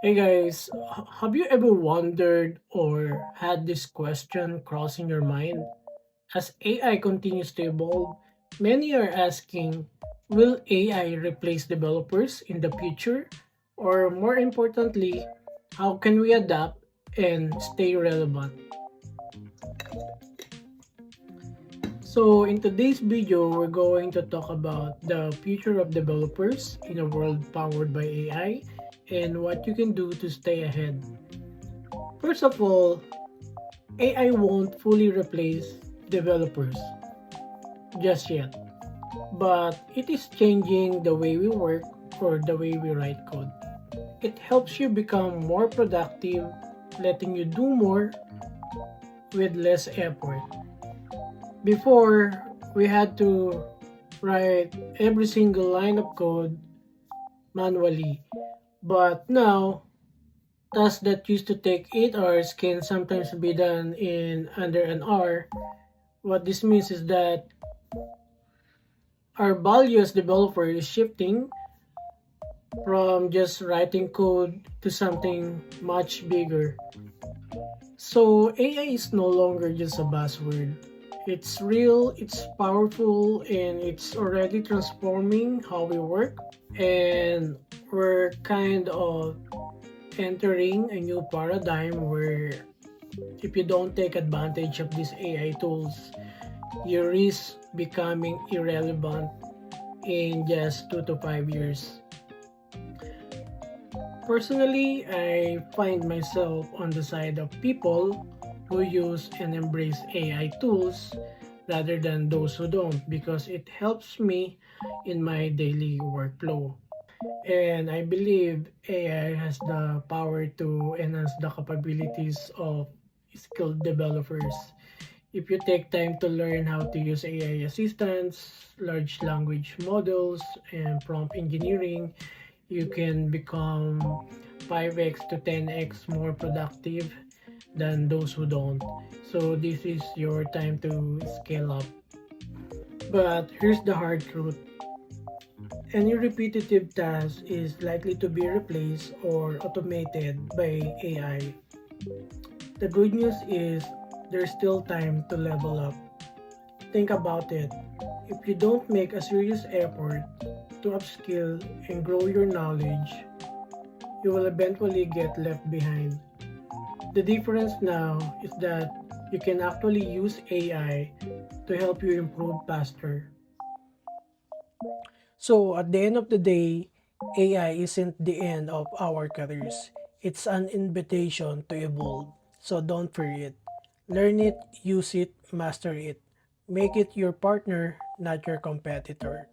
Hey guys, have you ever wondered or had this question crossing your mind? As AI continues to evolve, many are asking, will AI replace developers in the future? Or more importantly, how can we adapt and stay relevant? So in today's video, we're going to talk about the future of developers in a world powered by AI and what you can do to stay ahead. First of all, AI won't fully replace developers just yet, but it is changing the way we work or the way we write code. It helps you become more productive, letting you do more with less effort. Before, we had to write every single line of code manually, but now tasks that used to take 8 hours can sometimes be done in under an hour. What this means is that our value as developer is shifting from just writing code to something much bigger. So AI is no longer just a buzzword. It's real, it's powerful, and it's already transforming how we work. And we're kind of entering a new paradigm where if you don't take advantage of these AI tools, you risk becoming irrelevant in just 2 to 5 years. Personally, I find myself on the side of people who use and embrace AI tools rather than those who don't because it helps me in my daily workflow. And I believe AI has the power to enhance the capabilities of skilled developers. If you take time to learn how to use AI assistants, large language models, and prompt engineering, you can become 5x to 10x more productive than those who don't. So this is your time to scale up. But here's the hard truth. Any repetitive task is likely to be replaced or automated by AI. The good news is there's still time to level up. Think about it. If you don't make a serious effort to upskill and grow your knowledge, you will eventually get left behind. The difference now is that you can actually use AI to help you improve faster. So at the end of the day, AI isn't the end of our careers. It's an invitation to evolve. So don't fear it. Learn it, use it, master it. Make it your partner, not your competitor.